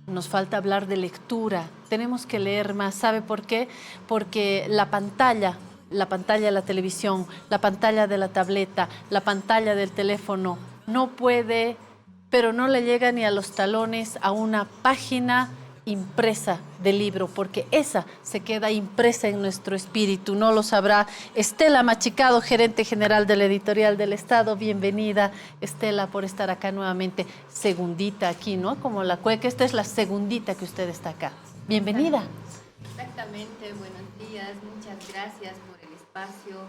nos falta hablar de lectura. Tenemos que leer más. ¿Sabe por qué? Porque la pantalla de la televisión, la pantalla de la tableta, la pantalla del teléfono, no puede, pero no le llega ni a los talones a una página impresa del libro, porque esa se queda impresa en nuestro espíritu. No lo sabrá Estela Machicado, gerente general de la Editorial del Estado. Bienvenida, Estela, por estar acá nuevamente. Segundita aquí, ¿no? Como la cueca, esta es la segundita que usted está acá. Bienvenida. Exactamente, buenos días, muchas gracias por el espacio.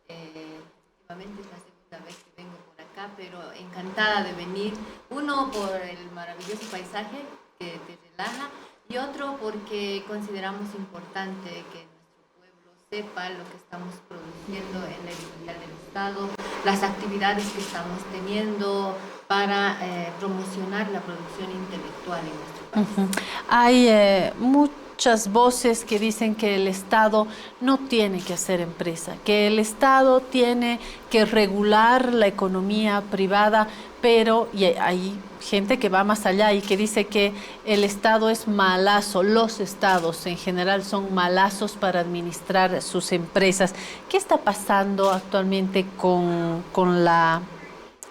Efectivamente es la segunda vez que vengo por acá, pero encantada de venir. Uno, por el maravilloso paisaje que te relaja, y otro porque consideramos importante que nuestro pueblo sepa lo que estamos produciendo en la Editorial del Estado, las actividades que estamos teniendo para promocionar la producción intelectual en nuestro país. Hay muchas voces que dicen que el Estado no tiene que hacer empresa, que el Estado tiene que regular la economía privada, pero y hay gente que va más allá y que dice que el Estado es malazo, los estados en general son malazos para administrar sus empresas. ¿Qué está pasando actualmente con la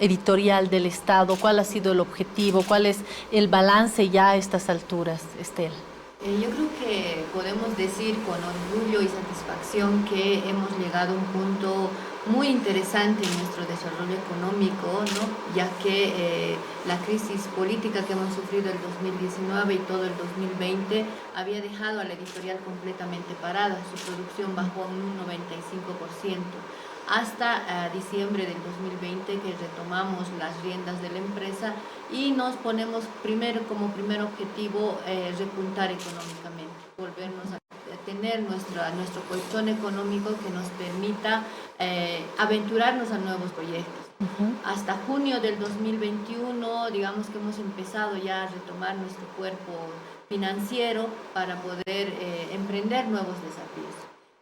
editorial del Estado? ¿Cuál ha sido el objetivo? ¿Cuál es el balance ya a estas alturas, Estela? Yo creo que podemos decir con orgullo y satisfacción que hemos llegado a un punto muy interesante en nuestro desarrollo económico, ¿no? Ya que la crisis política que hemos sufrido el 2019 y todo el 2020 había dejado a la editorial completamente parada. Su producción bajó a un 95%. Hasta diciembre del 2020 que retomamos las riendas de la empresa y nos ponemos como primer objetivo repuntar económicamente, volvernos a tener nuestro colchón económico que nos permita aventurarnos a nuevos proyectos. Hasta junio del 2021, digamos que hemos empezado ya a retomar nuestro cuerpo financiero para poder emprender nuevos desafíos.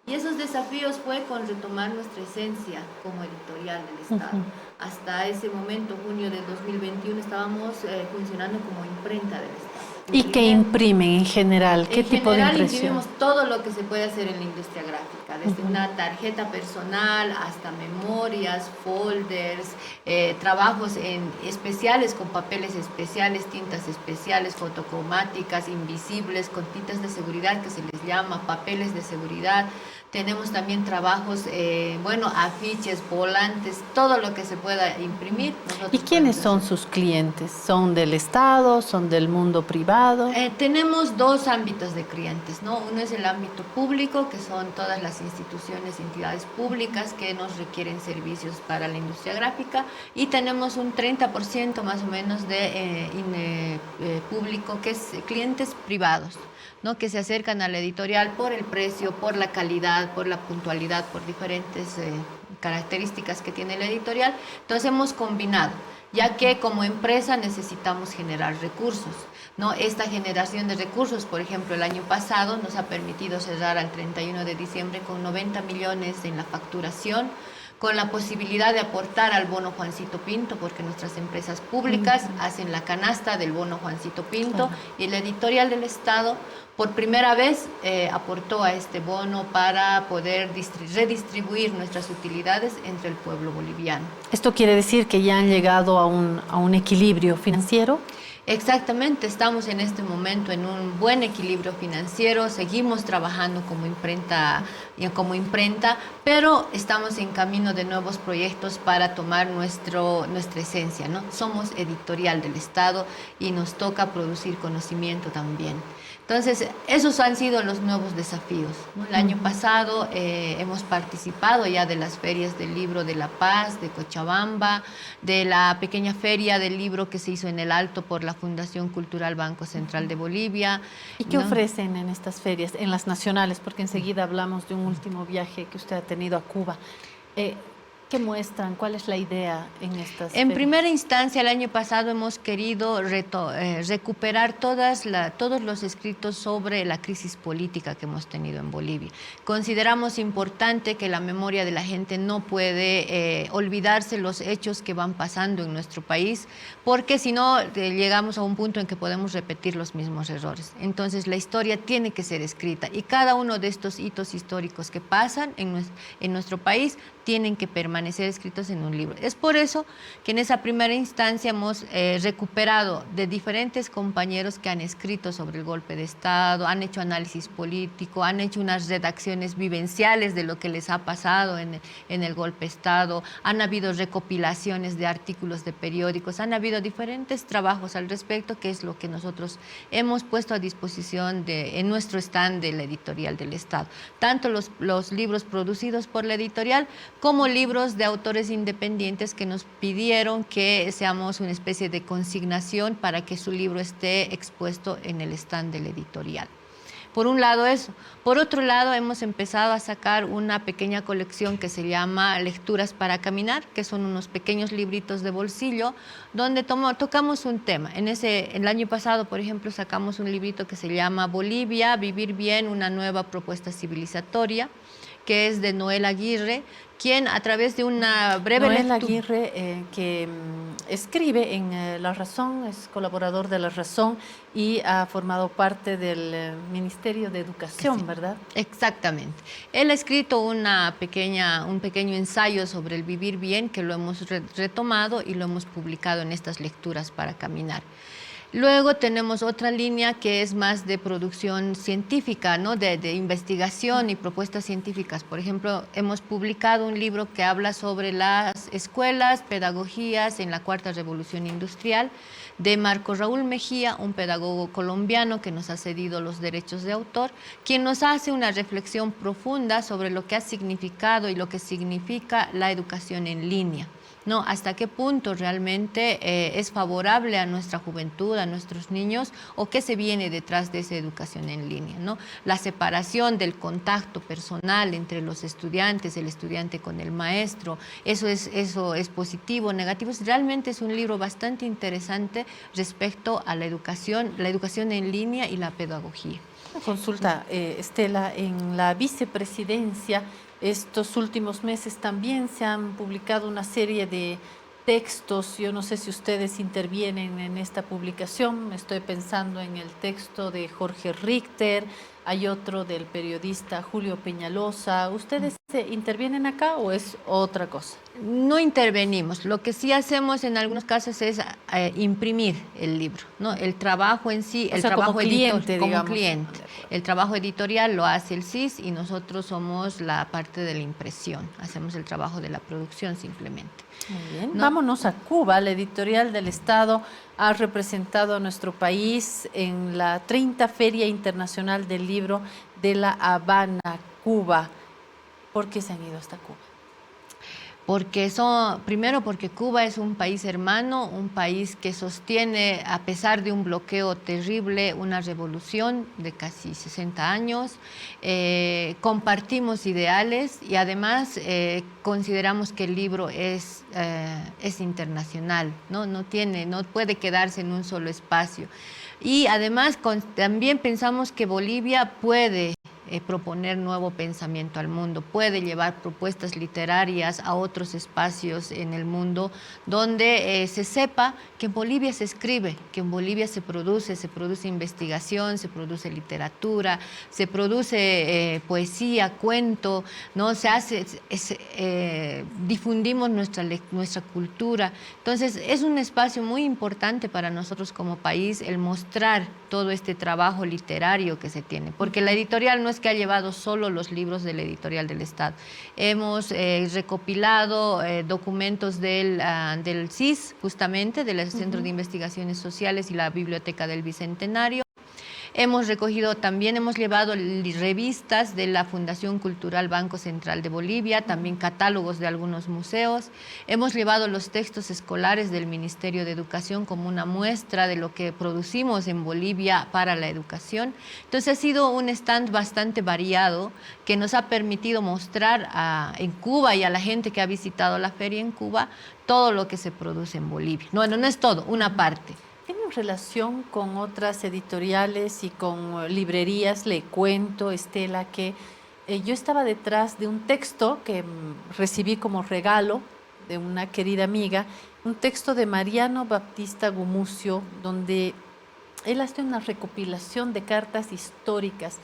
Y esos desafíos fue con retomar nuestra esencia como editorial del Estado. Hasta ese momento, junio del 2021, estábamos funcionando como imprenta del Estado. ¿Y qué imprimen en general? ¿Qué tipo de impresión? Imprimimos todo lo que se puede hacer en la industria gráfica, desde una tarjeta personal hasta memorias, folders, trabajos especiales con papeles especiales, tintas especiales, fotocromáticas, invisibles, con tintas de seguridad que se les llama, papeles de seguridad. Tenemos también trabajos, afiches, volantes, todo lo que se pueda imprimir. ¿Y quiénes son sus clientes? ¿Son del Estado? ¿Son del mundo privado? Tenemos dos ámbitos de clientes, ¿no? Uno es el ámbito público, que son todas las instituciones, entidades públicas que nos requieren servicios para la industria gráfica, y tenemos un 30% más o menos de público, que es clientes privados, ¿no? Que se acercan a la editorial por el precio, por la calidad, por la puntualidad, por diferentes características que tiene la editorial. Entonces hemos combinado, ya que como empresa necesitamos generar recursos, ¿no? Esta generación de recursos, por ejemplo, el año pasado nos ha permitido cerrar al 31 de diciembre con 90 millones en la facturación, con la posibilidad de aportar al bono Juancito Pinto, porque nuestras empresas públicas hacen la canasta del bono Juancito Pinto, y la editorial del Estado por primera vez aportó a este bono para poder redistribuir nuestras utilidades entre el pueblo boliviano. ¿Esto quiere decir que ya han llegado a un equilibrio financiero? Exactamente, estamos en este momento en un buen equilibrio financiero, seguimos trabajando como imprenta, pero estamos en camino de nuevos proyectos para tomar nuestra esencia, ¿no? Somos editorial del Estado y nos toca producir conocimiento también. Entonces, esos han sido los nuevos desafíos, ¿no? El año pasado hemos participado ya de las ferias del libro de La Paz, de Cochabamba, de la pequeña feria del libro que se hizo en el Alto por la Fundación Cultural Banco Central de Bolivia. ¿Y qué ofrecen en estas ferias, en las nacionales? Porque enseguida hablamos de un último viaje que usted ha tenido a Cuba. ¿Qué muestran? ¿Cuál es la idea en estas En ferias? primera instancia, el año pasado hemos querido recuperar todos los escritos sobre la crisis política que hemos tenido en Bolivia. Consideramos importante que la memoria de la gente no puede olvidarse los hechos que van pasando en nuestro país, porque si no llegamos a un punto en que podemos repetir los mismos errores. Entonces la historia tiene que ser escrita y cada uno de estos hitos históricos que pasan en nuestro país tienen que permanecer escritos en un libro. Es por eso que en esa primera instancia hemos recuperado de diferentes compañeros que han escrito sobre el golpe de Estado, han hecho análisis político, han hecho unas redacciones vivenciales de lo que les ha pasado en el golpe de Estado, han habido recopilaciones de artículos de periódicos, han habido diferentes trabajos al respecto, que es lo que nosotros hemos puesto a disposición en nuestro stand de la Editorial del Estado. Tanto los libros producidos por la editorial como libros de autores independientes que nos pidieron que seamos una especie de consignación para que su libro esté expuesto en el stand de la editorial. Por un lado eso. Por otro lado, hemos empezado a sacar una pequeña colección que se llama Lecturas para Caminar, que son unos pequeños libritos de bolsillo, donde tocamos un tema. El año pasado, por ejemplo, sacamos un librito que se llama Bolivia, Vivir Bien, una nueva propuesta civilizatoria, que es de Noel Aguirre, quien a través de una breve Noel Aguirre, que escribe en La Razón, es colaborador de La Razón y ha formado parte del Ministerio de Educación, sí, ¿verdad? Exactamente. Él ha escrito un pequeño ensayo sobre el vivir bien, que lo hemos retomado y lo hemos publicado en estas Lecturas para Caminar. Luego tenemos otra línea que es más de producción científica, ¿no? de investigación y propuestas científicas. Por ejemplo, hemos publicado un libro que habla sobre las escuelas, pedagogías en la Cuarta Revolución Industrial, de Marco Raúl Mejía, un pedagogo colombiano que nos ha cedido los derechos de autor, quien nos hace una reflexión profunda sobre lo que ha significado y lo que significa la educación en línea. ¿No? Hasta qué punto realmente es favorable a nuestra juventud, a nuestros niños, o qué se viene detrás de esa educación en línea, ¿no? La separación del contacto personal entre los estudiantes, el estudiante con el maestro, eso es positivo, negativo. Realmente es un libro bastante interesante respecto a la educación en línea y la pedagogía. Una consulta, Estela, en la vicepresidencia, estos últimos meses también se han publicado una serie de textos. Yo no sé si ustedes intervienen en esta publicación. Estoy pensando en el texto de Jorge Richter, hay otro del periodista Julio Peñalosa. ¿Ustedes intervienen acá o es otra cosa? No intervenimos. Lo que sí hacemos en algunos casos es imprimir el libro, ¿no? El trabajo en sí, el trabajo como cliente, como digamos. cliente. El trabajo editorial lo hace el CIS y nosotros somos la parte de la impresión. Hacemos el trabajo de la producción simplemente. Muy bien. ¿No? Vámonos a Cuba. La Editorial del Estado ha representado a nuestro país en la 30 Feria Internacional del Libro de La Habana, Cuba. ¿Por qué se han ido hasta Cuba? Primero porque Cuba es un país hermano, un país que sostiene, a pesar de un bloqueo terrible, una revolución de casi 60 años. Compartimos ideales y además consideramos que el libro es internacional, ¿no? No puede quedarse en un solo espacio. Y además también pensamos que Bolivia puede proponer nuevo pensamiento al mundo, puede llevar propuestas literarias a otros espacios en el mundo donde se sepa que en Bolivia se escribe, que en Bolivia se produce investigación, se produce literatura, se produce poesía, cuento, ¿no? Difundimos nuestra cultura. Entonces es un espacio muy importante para nosotros como país el mostrar todo este trabajo literario que se tiene, porque la editorial no es que ha llevado solo los libros de la Editorial del Estado. Hemos recopilado documentos del CIS, justamente, del Centro de Investigaciones Sociales y la Biblioteca del Bicentenario. Hemos recogido, también hemos llevado revistas de la Fundación Cultural Banco Central de Bolivia, también catálogos de algunos museos. Hemos llevado los textos escolares del Ministerio de Educación como una muestra de lo que producimos en Bolivia para la educación. Entonces ha sido un stand bastante variado que nos ha permitido mostrar en Cuba y a la gente que ha visitado la feria en Cuba todo lo que se produce en Bolivia. No, no es todo, una parte. ¿Tiene relación con otras editoriales y con librerías? Le cuento, Estela, que yo estaba detrás de un texto que recibí como regalo de una querida amiga, un texto de Mariano Baptista Gumucio, donde él hace una recopilación de cartas históricas,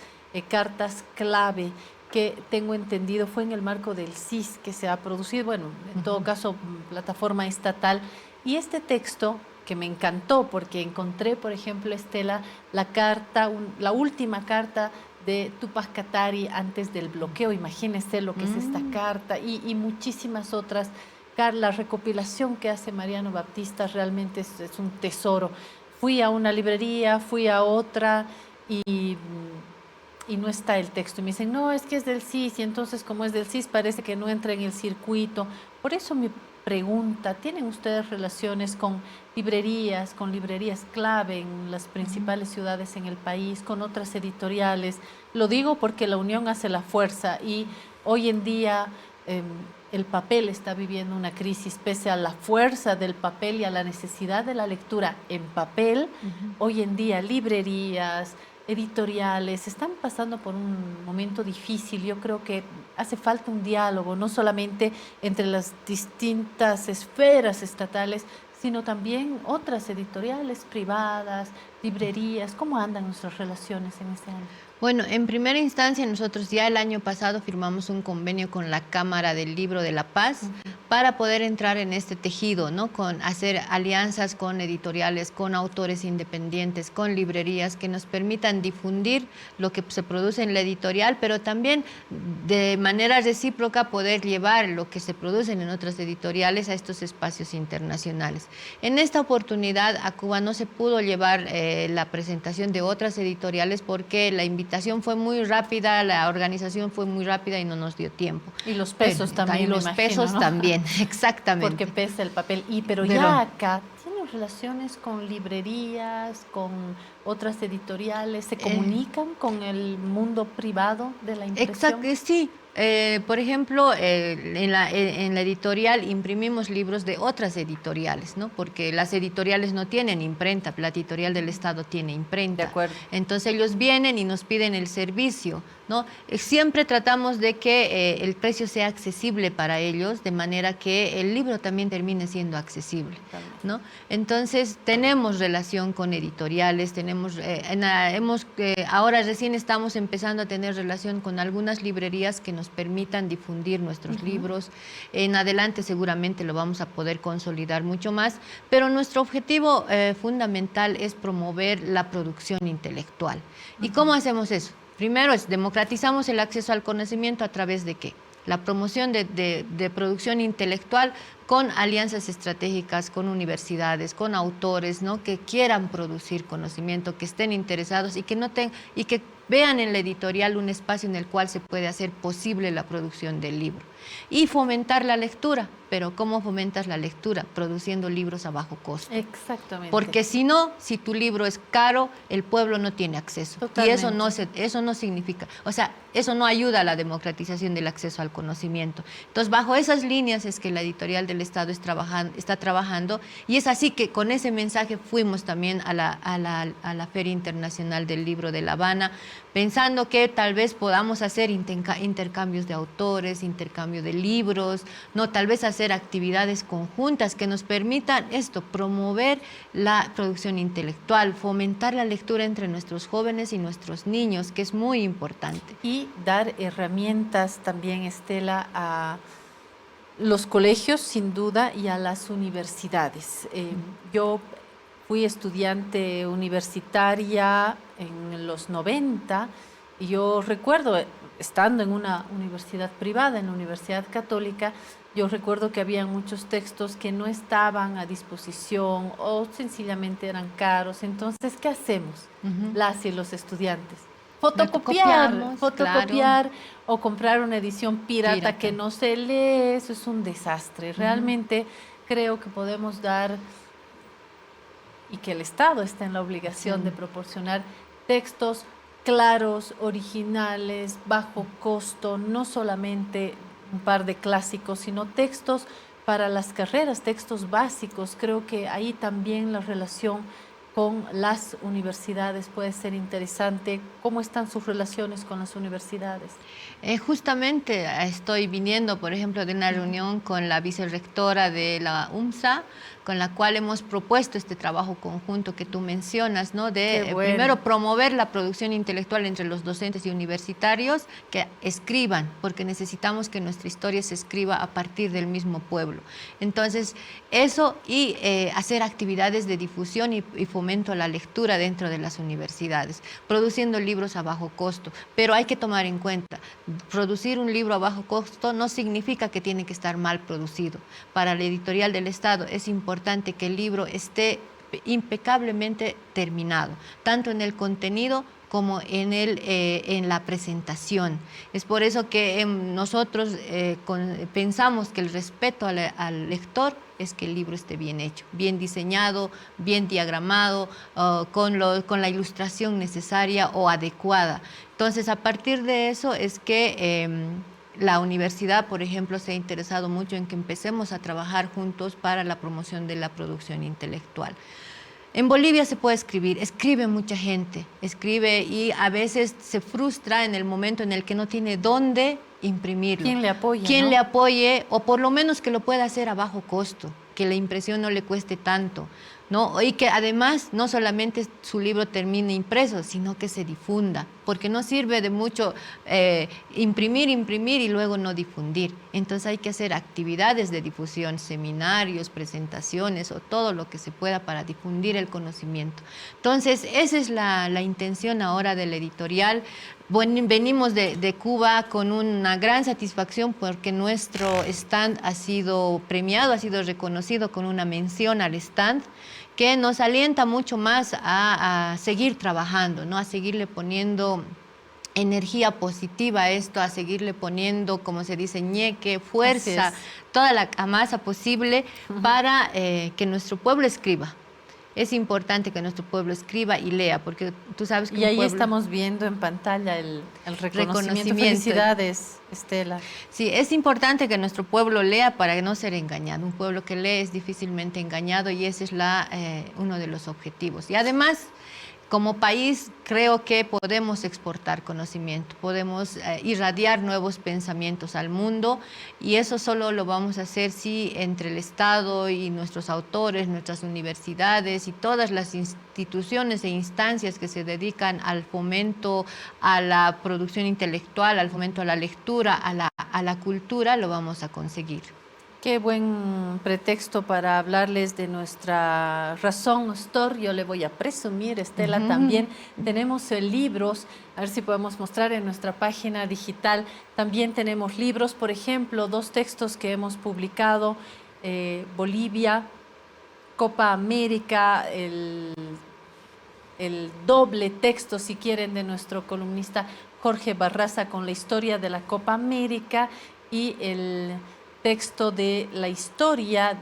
cartas clave, que tengo entendido fue en el marco del CIS que se ha producido, bueno, en todo caso, plataforma estatal. Y este texto, que me encantó porque encontré, por ejemplo, Estela, la carta, la última carta de Tupac Katari antes del bloqueo. Imagínense lo que es esta carta y muchísimas otras. La recopilación que hace Mariano Baptista realmente es un tesoro. Fui a una librería, fui a otra y no está el texto. Y me dicen, no, es que es del CIS, y entonces como es del CIS parece que no entra en el circuito. Por eso mi pregunta, ¿tienen ustedes relaciones con librerías clave en las principales ciudades en el país, con otras editoriales? Lo digo porque la unión hace la fuerza y hoy en día el papel está viviendo una crisis, pese a la fuerza del papel y a la necesidad de la lectura en papel. Hoy en día librerías, editoriales están pasando por un momento difícil. Yo creo que hace falta un diálogo, no solamente entre las distintas esferas estatales, sino también otras editoriales privadas, librerías. ¿Cómo andan nuestras relaciones en este año? Bueno, en primera instancia nosotros ya el año pasado firmamos un convenio con la Cámara del Libro de La Paz para poder entrar en este tejido, ¿no? Con hacer alianzas con editoriales, con autores independientes, con librerías que nos permitan difundir lo que se produce en la editorial, pero también de manera recíproca poder llevar lo que se produce en otras editoriales a estos espacios internacionales. En esta oportunidad a Cuba no se pudo llevar la presentación de otras editoriales porque la invitación fue muy rápida, la organización fue muy rápida y no nos dio tiempo. Y los pesos también, y los pesos también, exactamente. Porque pesa el papel. Pero ya acá, ¿tienen relaciones con librerías, con otras editoriales? ¿Se comunican con el mundo privado de la impresión? Exacto, sí. Por ejemplo, en la editorial imprimimos libros de otras editoriales, ¿no? Porque las editoriales no tienen imprenta, la editorial del Estado tiene imprenta. De acuerdo. Entonces ellos vienen y nos piden el servicio, ¿no? Siempre tratamos de que el precio sea accesible para ellos, de manera que el libro también termine siendo accesible, ¿no? Entonces tenemos relación con editoriales, ahora recién estamos empezando a tener relación con algunas librerías que nos permitan difundir nuestros libros. En adelante seguramente lo vamos a poder consolidar mucho más, pero nuestro objetivo fundamental es promover la producción intelectual. ¿Y cómo hacemos eso? Primero democratizamos el acceso al conocimiento a través de ¿qué? La promoción de producción intelectual con alianzas estratégicas, con universidades, con autores, ¿no? Que quieran producir conocimiento, que estén interesados y que vean en la editorial un espacio en el cual se puede hacer posible la producción del libro. Y fomentar la lectura. Pero ¿cómo fomentas la lectura? Produciendo libros a bajo costo. Exactamente. Porque si no, si tu libro es caro, el pueblo no tiene acceso. Totalmente. Y eso no significa, eso no ayuda a la democratización del acceso al conocimiento. Entonces, bajo esas líneas es que la editorial del Estado está trabajando, y es así que con ese mensaje fuimos también a la Feria Internacional del Libro de La Habana, pensando que tal vez podamos hacer intercambios de autores, intercambio de libros, no, tal vez hacer actividades conjuntas que nos permitan promover la producción intelectual, fomentar la lectura entre nuestros jóvenes y nuestros niños, que es muy importante. Y dar herramientas también, Estela, a los colegios, sin duda, y a las universidades. Yo fui estudiante universitaria en los 90 y yo recuerdo estando en una universidad privada, en la Universidad Católica, yo recuerdo que había muchos textos que no estaban a disposición o sencillamente eran caros. Entonces, ¿qué hacemos? Las y los estudiantes. Fotocopiamos, Fotocopiar o comprar una edición pirata que Pirata. no se lee, eso es un desastre. Realmente creo que podemos dar y que el Estado está en la obligación de proporcionar textos claros, originales, bajo costo, no solamente un par de clásicos, sino textos para las carreras, textos básicos. Creo que ahí también la relación con las universidades puede ser interesante. ¿Cómo están sus relaciones con las universidades? Justamente estoy viniendo, por ejemplo, de una reunión con la vicerrectora de la UMSA, con la cual hemos propuesto este trabajo conjunto que tú mencionas, ¿no? De primero promover la producción intelectual entre los docentes y universitarios que escriban, porque necesitamos que nuestra historia se escriba a partir del mismo pueblo. Entonces, eso y hacer actividades de difusión y fomento a la lectura dentro de las universidades, produciendo libros a bajo costo, pero hay que tomar en cuenta, producir un libro a bajo costo no significa que tiene que estar mal producido. Para la editorial del Estado es importante que el libro esté impecablemente terminado, tanto en el contenido como en la presentación. Es por eso que nosotros pensamos que el respeto al lector es que el libro esté bien hecho, bien diseñado, bien diagramado, con la ilustración necesaria o adecuada. Entonces, a partir de eso es que la universidad, por ejemplo, se ha interesado mucho en que empecemos a trabajar juntos para la promoción de la producción intelectual. En Bolivia se puede escribir, escribe mucha gente, escribe y a veces se frustra en el momento en el que no tiene dónde imprimirlo. ¿Quién le apoya? ¿Quién le apoye o por lo menos que lo pueda hacer a bajo costo, que la impresión no le cueste tanto, ¿no? Y que además no solamente su libro termine impreso, sino que se difunda, porque no sirve de mucho imprimir y luego no difundir. Entonces hay que hacer actividades de difusión, seminarios, presentaciones o todo lo que se pueda para difundir el conocimiento. Entonces esa es la intención ahora del editorial. Venimos de Cuba con una gran satisfacción porque nuestro stand ha sido premiado, ha sido reconocido con una mención al stand, que nos alienta mucho más a seguir trabajando, ¿no? A seguirle poniendo energía positiva a esto, a seguirle poniendo, como se dice, ñeque, fuerza, toda la masa posible para que nuestro pueblo escriba. Es importante que nuestro pueblo escriba y lea, porque tú sabes que y ahí estamos viendo en pantalla el reconocimiento. Felicidades, Estela. Sí, es importante que nuestro pueblo lea para no ser engañado. Un pueblo que lee es difícilmente engañado y ese es uno de los objetivos. Y además, como país, creo que podemos exportar conocimiento, podemos irradiar nuevos pensamientos al mundo y eso solo lo vamos a hacer si entre el Estado y nuestros autores, nuestras universidades y todas las instituciones e instancias que se dedican al fomento a la producción intelectual, al fomento a la lectura, a la cultura, lo vamos a conseguir. Qué buen pretexto para hablarles de nuestra Razón Store. Yo le voy a presumir, Estela, también tenemos libros, a ver si podemos mostrar en nuestra página digital. También tenemos libros, por ejemplo, 2 textos que hemos publicado, Bolivia, Copa América, el doble texto, si quieren, de nuestro columnista Jorge Barraza con la historia de la Copa América y el texto de la historia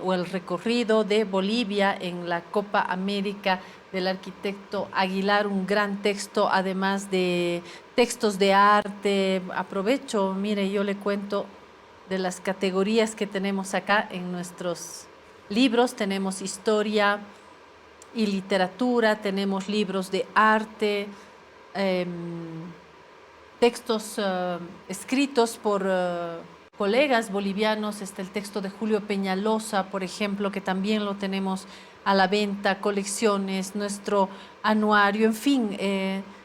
o el recorrido de Bolivia en la Copa América del arquitecto Aguilar, un gran texto, además de textos de arte. Aprovecho, mire, yo le cuento de las categorías que tenemos acá en nuestros libros. Tenemos historia y literatura, tenemos libros de arte, textos escritos por colegas bolivianos. Está el texto de Julio Peñalosa, por ejemplo, que también lo tenemos a la venta, colecciones, nuestro anuario, en fin,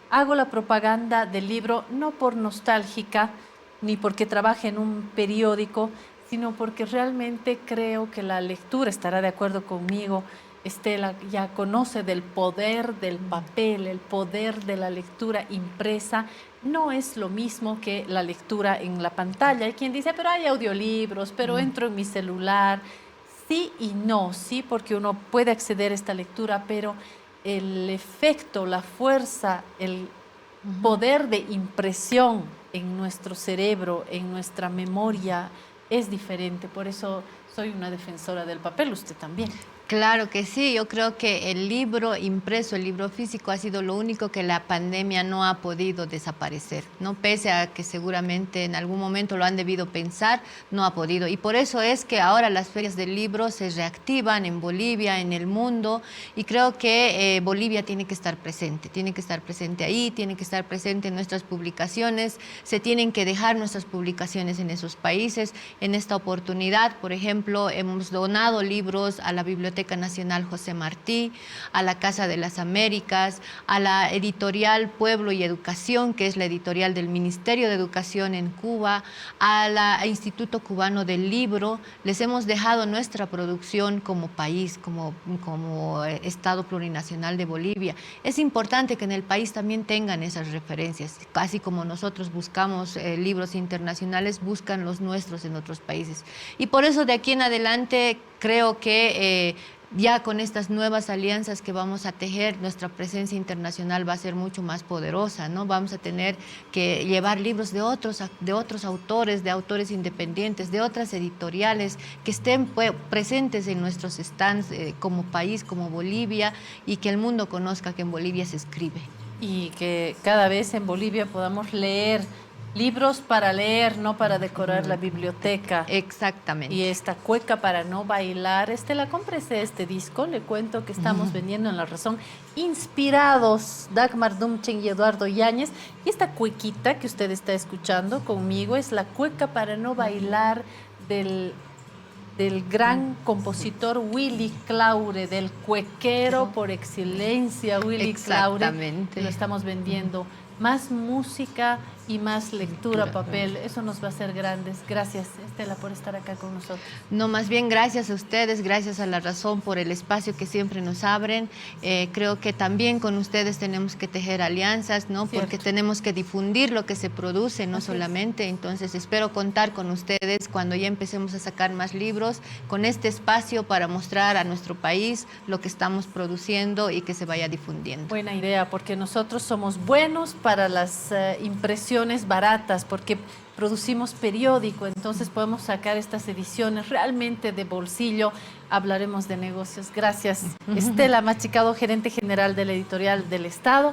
hago la propaganda del libro no por nostálgica, ni porque trabaje en un periódico, sino porque realmente creo que la lectura, estará de acuerdo conmigo, Estela ya conoce del poder del papel, el poder de la lectura impresa. No es lo mismo que la lectura en la pantalla. Hay quien dice, pero hay audiolibros, pero entro en mi celular. Sí y no, sí, porque uno puede acceder a esta lectura, pero el efecto, la fuerza, el poder de impresión en nuestro cerebro, en nuestra memoria, es diferente. Por eso soy una defensora del papel, usted también. Claro que sí, yo creo que el libro impreso, el libro físico ha sido lo único que la pandemia no ha podido desaparecer, ¿no? Pese a que seguramente en algún momento lo han debido pensar, no ha podido. Y por eso es que ahora las ferias del libro se reactivan en Bolivia, en el mundo, y creo que Bolivia tiene que estar presente ahí, tiene que estar presente en nuestras publicaciones, se tienen que dejar nuestras publicaciones en esos países. En esta oportunidad, por ejemplo, hemos donado libros a la Biblioteca Nacional José Martí, a la Casa de las Américas, a la editorial Pueblo y Educación, que es la editorial del Ministerio de Educación en Cuba, al Instituto Cubano del Libro. Les hemos dejado nuestra producción como país, como Estado Plurinacional de Bolivia. Es importante que en el país también tengan esas referencias, así como nosotros buscamos libros internacionales, buscan los nuestros en otros países. Y por eso de aquí en adelante creo que ya con estas nuevas alianzas que vamos a tejer, nuestra presencia internacional va a ser mucho más poderosa, ¿no? Vamos a tener que llevar libros de otros autores, de autores independientes, de otras editoriales que estén presentes en nuestros stands como país, como Bolivia, y que el mundo conozca que en Bolivia se escribe. Y que cada vez en Bolivia podamos leer libros para leer, no para decorar la biblioteca. Exactamente. Y esta cueca para no bailar. Estela, cómprese este disco. Le cuento que estamos vendiendo en La Razón, inspirados Dagmar Dumchen y Eduardo Yáñez. Y esta cuequita que usted está escuchando conmigo es la cueca para no bailar del gran compositor Willy Claure, del cuequero por excelencia, Willy Claure. Exactamente. Lo estamos vendiendo. Más música y más lectura, papel. Eso nos va a hacer grandes. Gracias, Estela, por estar acá con nosotros. No, más bien gracias a ustedes, gracias a La Razón por el espacio que siempre nos abren. Creo que también con ustedes tenemos que tejer alianzas, ¿no? Cierto. Porque tenemos que difundir lo que se produce, no solamente. Entonces espero contar con ustedes cuando ya empecemos a sacar más libros, con este espacio para mostrar a nuestro país lo que estamos produciendo y que se vaya difundiendo. Buena idea, porque nosotros somos buenos para las impresiones baratas, porque producimos periódico, entonces podemos sacar estas ediciones realmente de bolsillo. Hablaremos de negocios. Gracias. Estela Machicado, gerente general de la Editorial del Estado.